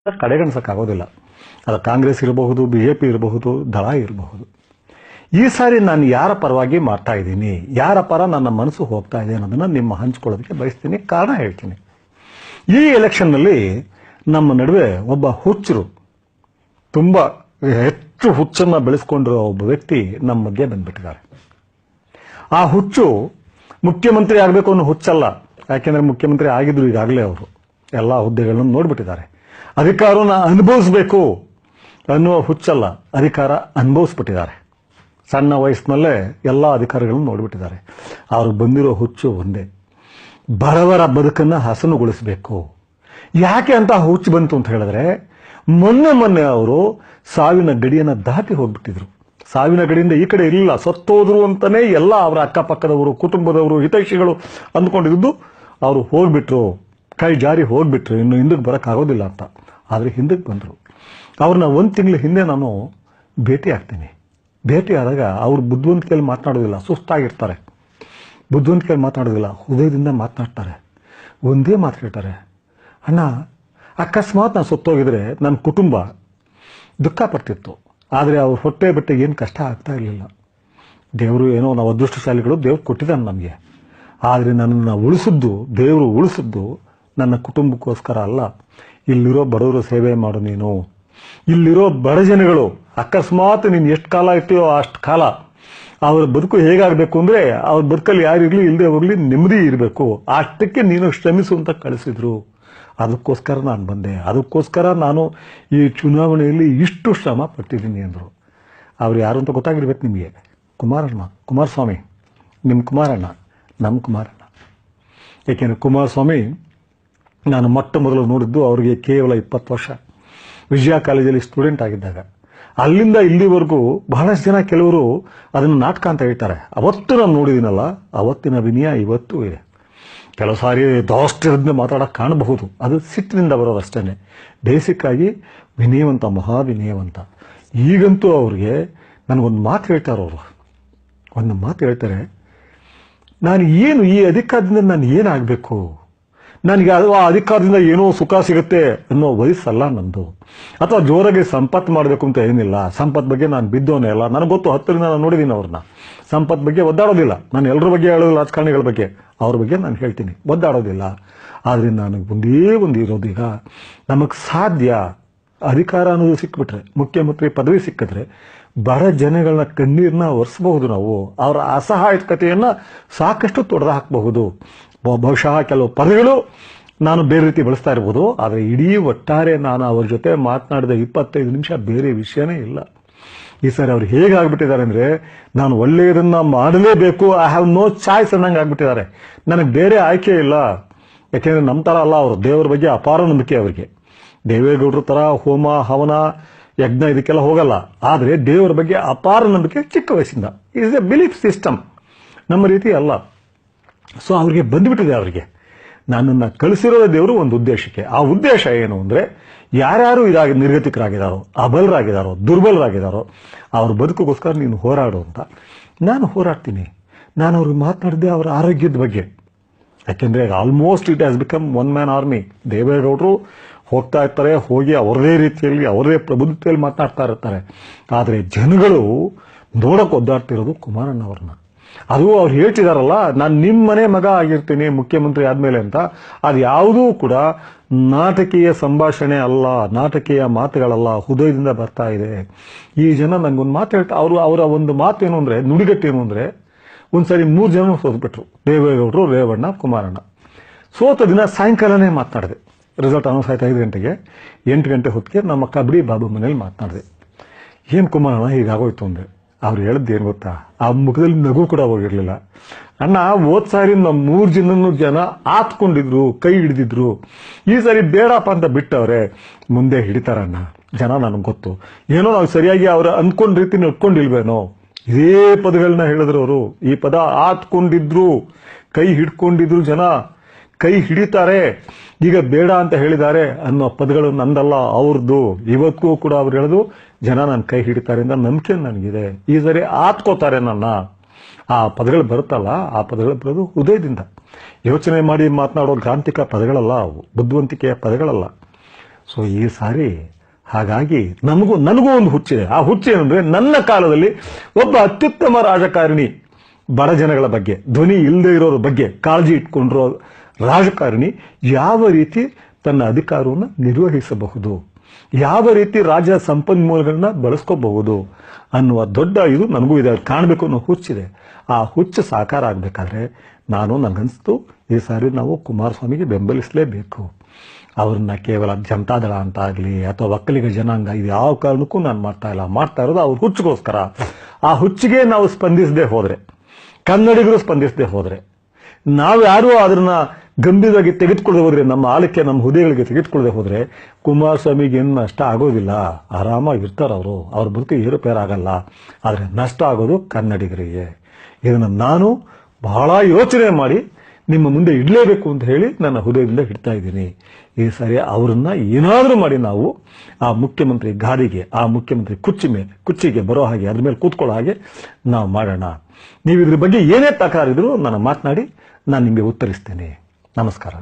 ಕಡೆಗಣಿಸಕ್ಕಾಗೋದಿಲ್ಲ. ಅದು ಕಾಂಗ್ರೆಸ್ ಇರಬಹುದು, ಬಿಜೆಪಿ ಇರಬಹುದು, ದಳ ಇರಬಹುದು. ಈ ಸಾರಿ ನಾನು ಯಾರ ಪರವಾಗಿ ಮಾಡ್ತಾ ಇದ್ದೀನಿ, ಯಾರ ಪರ ನನ್ನ ಮನಸ್ಸು ಹೋಗ್ತಾ ಇದೆ ಅನ್ನೋದನ್ನ ನಿಮ್ಮ ಹಂಚ್ಕೊಳ್ಳೋದಕ್ಕೆ ಬಯಸ್ತೀನಿ. ಕಾರಣ ಹೇಳ್ತೀನಿ. ಈ ಎಲೆಕ್ಷನ್ನಲ್ಲಿ ನಮ್ಮ ನಡುವೆ ಒಬ್ಬ ಹುಚ್ಚರು, ತುಂಬಾ ಹೆಚ್ಚು ಹುಚ್ಚನ್ನ ಬೆಳೆಸ್ಕೊಂಡಿರೋ ಒಬ್ಬ ವ್ಯಕ್ತಿ ನಮ್ಮ ಮಧ್ಯೆ ಬಂದ್ಬಿಟ್ಟಿದ್ದಾರೆ. ಆ ಹುಚ್ಚು ಮುಖ್ಯಮಂತ್ರಿ ಆಗಬೇಕು ಅನ್ನೋ ಹುಚ್ಚಲ್ಲ. ಯಾಕೆಂದ್ರೆ ಮುಖ್ಯಮಂತ್ರಿ ಆಗಿದ್ರು ಈಗಾಗಲೇ ಅವರು ಎಲ್ಲ ಹುದ್ದೆಗಳನ್ನು ನೋಡ್ಬಿಟ್ಟಿದ್ದಾರೆ. ಅಧಿಕಾರವನ್ನು ಅನುಭವಿಸಬೇಕು ಅನ್ನುವ ಹುಚ್ಚಲ್ಲ, ಅಧಿಕಾರ ಅನುಭವಿಸ್ಬಿಟ್ಟಿದ್ದಾರೆ. ಸಣ್ಣ ವಯಸ್ಸಿನಲ್ಲೇ ಎಲ್ಲ ಅಧಿಕಾರಿಗಳನ್ನು ನೋಡ್ಬಿಟ್ಟಿದ್ದಾರೆ. ಅವ್ರಿಗೆ ಬಂದಿರೋ ಹುಚ್ಚು ಒಂದೇ, ಬಡವರ ಬದುಕನ್ನು ಹಸನುಗೊಳಿಸಬೇಕು. ಯಾಕೆ ಅಂತ ಹುಚ್ಚು ಬಂತು ಅಂತ ಹೇಳಿದ್ರೆ, ಮೊನ್ನೆ ಅವರು ಸಾವಿನ ಗಡಿಯನ್ನು ದಾಟಿ ಹೋಗ್ಬಿಟ್ಟಿದ್ರು. ಸಾವಿನ ಗಡಿಯಿಂದ ಈ ಕಡೆ ಇಲ್ಲ, ಸತ್ತೋದ್ರು ಅಂತಾನೆ ಎಲ್ಲ ಅವರ ಅಕ್ಕಪಕ್ಕದವರು, ಕುಟುಂಬದವರು, ಹಿತೈಷಿಗಳು ಅಂದ್ಕೊಂಡಿದ್ದು. ಅವರು ಹೋಗ್ಬಿಟ್ರು, ಕೈ ಜಾರಿ ಹೋಗ್ಬಿಟ್ರು, ಇನ್ನು ಹಿಂದಕ್ಕೆ ಬರೋಕ್ಕಾಗೋದಿಲ್ಲ ಅಂತ. ಆದರೆ ಹಿಂದಕ್ಕೆ ಬಂದರು. ಅವ್ರನ್ನ 1 ತಿಂಗಳ ಹಿಂದೆ ನಾನು ಭೇಟಿ ಆಗ್ತೀನಿ. ಭೇಟಿ ಆದಾಗ ಅವ್ರು ಬುದ್ಧಿವಂತಿಕೆಯಲ್ಲಿ ಮಾತನಾಡೋದಿಲ್ಲ, ಸುಸ್ತಾಗಿರ್ತಾರೆ. ಬುದ್ಧಿವಂತಿಕೆಯಲ್ಲಿ ಮಾತನಾಡೋದಿಲ್ಲ, ಹೃದಯದಿಂದ ಮಾತನಾಡ್ತಾರೆ. ಒಂದೇ ಮಾತು ಹೇಳ್ತಾರೆ, ಅಣ್ಣ ಅಕಸ್ಮಾತ್ ನಾನು ಸತ್ತೋಗಿದ್ರೆ ನನ್ನ ಕುಟುಂಬ ದುಃಖ ಪಡ್ತಿತ್ತು, ಆದರೆ ಅವ್ರ ಹೊಟ್ಟೆ ಬಟ್ಟೆ ಏನು ಕಷ್ಟ ಆಗ್ತಾ ಇರಲಿಲ್ಲ. ದೇವರು ಏನೋ ನಾವು ಅದೃಷ್ಟಶಾಲಿಗಳು, ದೇವ್ರು ಕೊಟ್ಟಿದ್ದಾನೆ ನಮಗೆ. ಆದರೆ ನನ್ನನ್ನು ಉಳಿಸಿದ್ದು, ದೇವರು ಉಳಿಸಿದ್ದು ನನ್ನ ಕುಟುಂಬಕ್ಕೋಸ್ಕರ ಅಲ್ಲ. ಇಲ್ಲಿರೋ ಬಡವರು ಸೇವೆ ಮಾಡು ನೀನು. ಇಲ್ಲಿರೋ ಬಡ ಜನಗಳು ಅಕಸ್ಮಾತ್ ನೀನು ಎಷ್ಟು ಕಾಲ ಇರ್ತೀಯೋ ಅಷ್ಟು ಕಾಲ ಅವ್ರ ಬದುಕು ಹೇಗಾಗಬೇಕು ಅಂದರೆ, ಅವ್ರ ಬದುಕಲ್ಲಿ ಯಾರಿರಲಿ ಇಲ್ಲದೆ ಹೋಗ್ಲಿ ನೆಮ್ಮದಿ ಇರಬೇಕು, ಅಷ್ಟಕ್ಕೆ ನೀನು ಶ್ರಮಿಸು ಅಂತ ಕಳಿಸಿದ್ರು. ಅದಕ್ಕೋಸ್ಕರ ನಾನು ಬಂದೆ, ಅದಕ್ಕೋಸ್ಕರ ನಾನು ಈ ಚುನಾವಣೆಯಲ್ಲಿ ಇಷ್ಟು ಶ್ರಮ ಪಟ್ಟಿದ್ದೀನಿ ಅಂದರು. ಅವ್ರು ಯಾರು ಅಂತ ಗೊತ್ತಾಗಿರ್ಬೇಕು ನಿಮಗೆ. ಕುಮಾರಸ್ವಾಮಿ, ನಿಮ್ಮ ಕುಮಾರಣ್ಣ, ನಮ್ಮ ಕುಮಾರಣ್ಣ. ಏಕೆಂದರೆ ಕುಮಾರಸ್ವಾಮಿ ನಾನು ಮೊಟ್ಟ ಮೊದಲು ನೋಡಿದ್ದು ಅವರಿಗೆ ಕೇವಲ 20 ವರ್ಷ, ವಿಜಯ ಕಾಲೇಜಲ್ಲಿ ಸ್ಟೂಡೆಂಟ್ ಆಗಿದ್ದಾಗ. ಅಲ್ಲಿಂದ ಇಲ್ಲಿವರೆಗೂ ಬಹಳಷ್ಟು ಜನ ಕೆಲವರು ಅದನ್ನು ನಾಟಕ ಅಂತ ಹೇಳ್ತಾರೆ. ಅವತ್ತು ನಾನು ನೋಡಿದ್ದೀನಲ್ಲ, ಅವತ್ತಿನ ವಿನಯ ಇವತ್ತೂ ಇದೆ. ಕೆಲವು ಸಾರಿ ದಾಷ್ಟ್ಯದಿಂದ ಮಾತಾಡೋಕೆ ಕಾಣಬಹುದು, ಅದು ಸಿಟ್ಟಿನಿಂದ ಬರೋದಷ್ಟೇ. ಬೇಸಿಕ್ ಆಗಿ ವಿನಯವಂತ, ಮಹಾವಿನಯವಂತ. ಈಗಂತೂ ಅವ್ರಿಗೆ ನನಗೊಂದು ಮಾತು ಹೇಳ್ತಾರೆ. ಅವರು ಒಂದು ಮಾತು ಹೇಳ್ತಾರೆ, ನಾನು ಏನು ಈ ಅಧಿಕಾರದಿಂದ ನಾನು ಏನಾಗಬೇಕು, ನನಗೆ ಆ ಅಧಿಕಾರದಿಂದ ಏನೋ ಸುಖ ಸಿಗುತ್ತೆ ಅನ್ನೋ ವಯಸ್ಸಲ್ಲ ನಂದು, ಅಥವಾ ಜೋರಾಗಿ ಸಂಪತ್ತು ಮಾಡಬೇಕು ಅಂತ ಏನಿಲ್ಲ. ಸಂಪತ್ ಬಗ್ಗೆ ನಾನು ಬಿದ್ದೋನೇ ಅಲ್ಲ, ನನಗೆ ಗೊತ್ತು, 10ರಿಂದ ನಾನು ನೋಡಿದ್ದೀನಿ ಅವ್ರನ್ನ. ಸಂಪತ್ ಬಗ್ಗೆ ಒದ್ದಾಡೋದಿಲ್ಲ ನಾನು, ಎಲ್ಲರ ಬಗ್ಗೆ ಹೇಳೋದಿಲ್ಲ, ರಾಜಕಾರಣಿಗಳ ಬಗ್ಗೆ, ಅವ್ರ ಬಗ್ಗೆ ನಾನು ಹೇಳ್ತೀನಿ, ಒದ್ದಾಡೋದಿಲ್ಲ. ಆದರೆ ನನಗೆ ಒಂದೇ ಇರೋದೀಗ, ನಮಗೆ ಸಾಧ್ಯ ಅಧಿಕಾರ ಅನ್ನೋದು ಸಿಕ್ಬಿಟ್ರೆ, ಮುಖ್ಯಮಂತ್ರಿ ಪದವಿ ಸಿಕ್ಕಿದ್ರೆ ಬಡ ಜನಗಳನ್ನ ಕಣ್ಣೀರನ್ನ ಒರೆಸಬಹುದು ನಾವು. ಅವರ ಅಸಹಾಯಕತೆಯನ್ನು ಸಾಕಷ್ಟು ತೊಡೆದು ಹಾಕಬಹುದು. ಬಹುಶಃ ಕೆಲವು ಪದಗಳು ನಾನು ಬೇರೆ ರೀತಿ ಬಳಸ್ತಾ ಇರ್ಬೋದು, ಆದರೆ ಇಡೀ ಒಟ್ಟಾರೆ ನಾನು ಅವ್ರ ಜೊತೆ ಮಾತನಾಡಿದ 25 ನಿಮಿಷ ಬೇರೆ ವಿಷಯನೇ ಇಲ್ಲ. ಈ ಸಾರಿ ಅವ್ರು ಹೇಗಾಗ್ಬಿಟ್ಟಿದ್ದಾರೆ ಅಂದರೆ, ನಾನು ಒಳ್ಳೆಯದನ್ನ ಮಾಡಲೇಬೇಕು, ಐ ಹ್ಯಾವ್ ನೋ ಚಾಯ್ಸ್ ಅನ್ನಂಗೆ ಆಗ್ಬಿಟ್ಟಿದ್ದಾರೆ. ನನಗೆ ಬೇರೆ ಆಯ್ಕೆ ಇಲ್ಲ. ಯಾಕೆಂದರೆ ನಮ್ಮ ಥರ ಅಲ್ಲ ಅವರು, ದೇವರ ಬಗ್ಗೆ ಅಪಾರ ನಂಬಿಕೆ ಅವರಿಗೆ. ದೇವೇಗೌಡರ ಥರ ಹೋಮ ಹವನ ಯಜ್ಞ ಇದಕ್ಕೆಲ್ಲ ಹೋಗಲ್ಲ, ಆದರೆ ದೇವರ ಬಗ್ಗೆ ಅಪಾರ ನಂಬಿಕೆ ಚಿಕ್ಕ ವಯಸ್ಸಿಂದ. ಇಸ್ ಎ ಬಿಲೀಫ್ ಸಿಸ್ಟಮ್, ನಮ್ಮ ರೀತಿ ಅಲ್ಲ. ಸೊ ಅವ್ರಿಗೆ ಬಂದುಬಿಟ್ಟಿದೆ. ಅವರಿಗೆ ನನ್ನನ್ನು ಕಳಿಸಿರೋದೇ ದೇವರು ಒಂದು ಉದ್ದೇಶಕ್ಕೆ. ಆ ಉದ್ದೇಶ ಏನು ಅಂದರೆ, ಯಾರ್ಯಾರು ನಿರ್ಗತಿಕರಾಗಿದ್ದಾರೋ, ಅಬಲರಾಗಿದ್ದಾರೋ, ದುರ್ಬಲರಾಗಿದ್ದಾರೋ ಅವ್ರ ಬದುಕಿಗೋಸ್ಕರ ನೀನು ಹೋರಾಡು ಅಂತ. ನಾನು ಹೋರಾಡ್ತೀನಿ. ನಾನು ಅವ್ರಿಗೆ ಮಾತನಾಡಿದ್ದೆ ಅವರ ಆರೋಗ್ಯದ ಬಗ್ಗೆ. ಯಾಕೆಂದರೆ almost it has become 1 man army. ದೇವೇಗೌಡರು ಹೋಗ್ತಾ ಇರ್ತಾರೆ, ಹೋಗಿ ಅವರದೇ ರೀತಿಯಲ್ಲಿ ಅವರದೇ ಪ್ರಬುದ್ಧತೆಯಲ್ಲಿ ಮಾತನಾಡ್ತಾ ಇರ್ತಾರೆ. ಆದರೆ ಜನಗಳು ನೋಡಕ್ಕೆ ಒದ್ದಾಡ್ತಿರೋದು ಕುಮಾರಣ್ಣವ್ರನ್ನ. ಅದು ಅವ್ರು ಹೇಳ್ತಿದಾರಲ್ಲ, ನಾನು ನಿಮ್ಮ ಮನೆ ಮಗ ಆಗಿರ್ತೀನಿ ಮುಖ್ಯಮಂತ್ರಿ ಆದಮೇಲೆ ಅಂತ. ಅದು ಯಾವುದೂ ಕೂಡ ನಾಟಕೀಯ ಸಂಭಾಷಣೆ ಅಲ್ಲ, ನಾಟಕೀಯ ಮಾತುಗಳಲ್ಲ, ಹೃದಯದಿಂದ ಬರ್ತಾ ಇದೆ. ಈ ಜನ ನಂಗೊಂದು ಮಾತು ಹೇಳ್ತಾ, ಅವರ ಒಂದು ಮಾತೇನು ಅಂದರೆ, ನುಡಿಗಟ್ಟೇನು ಅಂದರೆ, ಒಂದ್ಸರಿ 3 ಜನ ಸೋತ್ಬಿಟ್ರು, ದೇವೇಗೌಡರು, ರೇವಣ್ಣ, ಕುಮಾರಣ್ಣ. ಸೋತ ದಿನ ಸಾಯಂಕಾಲನೇ ಮಾತನಾಡಿದೆ. ರಿಸಲ್ಟ್ ಅನೌನ್ಸ್ ಆಯ್ತು 5 ಗಂಟೆಗೆ. 8 ಗಂಟೆ ಹೊತ್ತಿಗೆ ನಮ್ಮ ಕಬಡ್ಡಿ ಬಾಬು ಮನೇಲಿ ಮಾತನಾಡಿದೆ. ಏನು ಕುಮಾರಣ್ಣ ಹೀಗಾಗೋಯ್ತು ಅಂದರೆ, ಅವ್ರು ಹೇಳಿದ್ದು ಏನು ಗೊತ್ತಾ, ಆ ಮುಖದಲ್ಲಿ ನಗು ಕೂಡ ಹೋಗಿರ್ಲಿಲ್ಲ. ಅಣ್ಣ, ಹೋದ್ ಸಾರಿ ನಮ್ಮ 3 ಜನ ಆತ್ಕೊಂಡಿದ್ರು, ಕೈ ಹಿಡಿದಿದ್ರು. ಈ ಸಾರಿ ಬೇಡಪ್ಪ ಅಂತ ಬಿಟ್ಟವ್ರೆ, ಮುಂದೆ ಹಿಡಿತಾರಣ್ಣ ಜನ, ನನಗೆ ಗೊತ್ತು. ಏನೋ ನಾವು ಸರಿಯಾಗಿ ಅವ್ರು ಅಂದ್ಕೊಂಡ ರೀತಿ ನಡ್ಕೊಂಡಿಲ್ವೇನೋ. ಇದೇ ಪದಗಳನ್ನ ಹೇಳಿದ್ರು ಅವರು. ಈ ಪದ ಆತ್ಕೊಂಡಿದ್ರು, ಕೈ ಹಿಡ್ಕೊಂಡಿದ್ರು, ಜನ ಕೈ ಹಿಡಿತಾರೆ, ಈಗ ಬೇಡ ಅಂತ ಹೇಳಿದ್ದಾರೆ ಅನ್ನೋ ಪದಗಳು ನಂದಲ್ಲ, ಅವ್ರದ್ದು. ಇವತ್ತಿಗೂ ಕೂಡ ಅವ್ರು ಹೇಳೋದು, ಜನ ನನ್ನ ಕೈ ಹಿಡಿತಾರೆ ಅಂತ ನಂಬಿಕೆ ನನಗಿದೆ. ಈ ಸರಿ ಆತ್ಕೋತಾರೆ ನನ್ನ. ಆ ಪದಗಳು ಬರುತ್ತಲ್ಲ, ಆ ಪದಗಳು ಬರೋದು ಹೃದಯದಿಂದ. ಯೋಚನೆ ಮಾಡಿ ಮಾತನಾಡೋ ಗ್ರಾಂಥಿಕ ಪದಗಳಲ್ಲ ಅವು, ಬುದ್ಧಿವಂತಿಕೆಯ ಪದಗಳಲ್ಲ. ಸೊ ಈ ಸಾರಿ ಹಾಗಾಗಿ ನನಗೂ ಒಂದು ಹುಚ್ಚಿದೆ. ಆ ಹುಚ್ಚು ಏನಂದ್ರೆ, ನನ್ನ ಕಾಲದಲ್ಲಿ ಒಬ್ಬ ಅತ್ಯುತ್ತಮ ರಾಜಕಾರಣಿ, ಬಡ ಜನಗಳ ಬಗ್ಗೆ, ಧ್ವನಿ ಇಲ್ಲದೆ ಇರೋರ ಬಗ್ಗೆ ಕಾಳಜಿ ಇಟ್ಕೊಂಡಿರೋ ರಾಜಕಾರಣಿ ಯಾವ ರೀತಿ ತನ್ನ ಅಧಿಕಾರವನ್ನು ನಿರ್ವಹಿಸಬಹುದು, ಯಾವ ರೀತಿ ರಾಜ್ಯ ಸಂಪನ್ಮೂಲಗಳನ್ನ ಬಳಸ್ಕೋಬಹುದು ಅನ್ನುವ ದೊಡ್ಡ ಇದು ನನಗೂ ಇದೆ. ಕಾಣಬೇಕು ಅನ್ನೋ ಹುಚ್ಚಿದೆ. ಆ ಹುಚ್ಚು ಸಾಕಾರ ಆಗಬೇಕಾದ್ರೆ ನನಗನ್ನಿಸ್ತು ಈ ಸಾರಿ ನಾವು ಕುಮಾರಸ್ವಾಮಿಗೆ ಬೆಂಬಲಿಸಲೇಬೇಕು. ಅವ್ರನ್ನ ಕೇವಲ ಜನತಾದಳ ಅಂತ ಆಗಲಿ ಅಥವಾ ಒಕ್ಕಲಿಗ ಜನಾಂಗ ಇದು ಯಾವ ಕಾರಣಕ್ಕೂ ನಾನು ಮಾಡ್ತಾ ಇರೋದು ಅವ್ರ ಹುಚ್ಚಿಗೋಸ್ಕರ. ಆ ಹುಚ್ಚಿಗೆ ನಾವು ಸ್ಪಂದಿಸದೆ ಹೋದ್ರೆ, ಕನ್ನಡಿಗರು ಸ್ಪಂದಿಸದೆ ಹೋದ್ರೆ, ನಾವು ಯಾರು ಅದನ್ನ ಗಂಭೀರವಾಗಿ ತೆಗೆದುಕೊಳ್ಳದೆ ಹೋದ್ರೆ, ನಮ್ಮ ಆಳಕ್ಕೆ ನಮ್ಮ ಹುದ್ದೆಗಳಿಗೆ ತೆಗೆದುಕೊಳ್ಳದೆ ಹೋದ್ರೆ ಕುಮಾರಸ್ವಾಮಿಗೆ ಏನು ನಷ್ಟ ಆಗೋದಿಲ್ಲ. ಆರಾಮಾಗಿರ್ತಾರ ಅವ್ರ ಬದುಕು ಏರುಪೇರಾಗಲ್ಲ. ಆದ್ರೆ ನಷ್ಟ ಆಗೋದು ಕನ್ನಡಿಗರಿಗೆ. ಇದನ್ನು ನಾನು ಬಹಳ ಯೋಚನೆ ಮಾಡಿ ನಿಮ್ಮ ಮುಂದೆ ಇಡಲೇಬೇಕು ಅಂತ ಹೇಳಿ ನನ್ನ ಹೃದಯದಿಂದ ಇಡ್ತಾ ಇದ್ದೀನಿ. ಈ ಸಾರಿ ಅವರನ್ನ ಏನಾದರೂ ಮಾಡಿ ನಾವು ಆ ಮುಖ್ಯಮಂತ್ರಿ ಗಾದಿಗೆ, ಆ ಮುಖ್ಯಮಂತ್ರಿ ಕುರ್ಚಿಗೆ ಬರೋ ಹಾಗೆ, ಅದ್ರ ಮೇಲೆ ಕೂತ್ಕೊಳ್ಳೋ ಹಾಗೆ ನಾವು ಮಾಡೋಣ. ನೀವು ಇದ್ರ ಬಗ್ಗೆ ಏನೇ ತಕರಾರಿದ್ರು ನಾನು ಮಾತನಾಡಿ ನಾನು ನಿಮಗೆ ಉತ್ತರಿಸ್ತೇನೆ. ನಮಸ್ಕಾರ.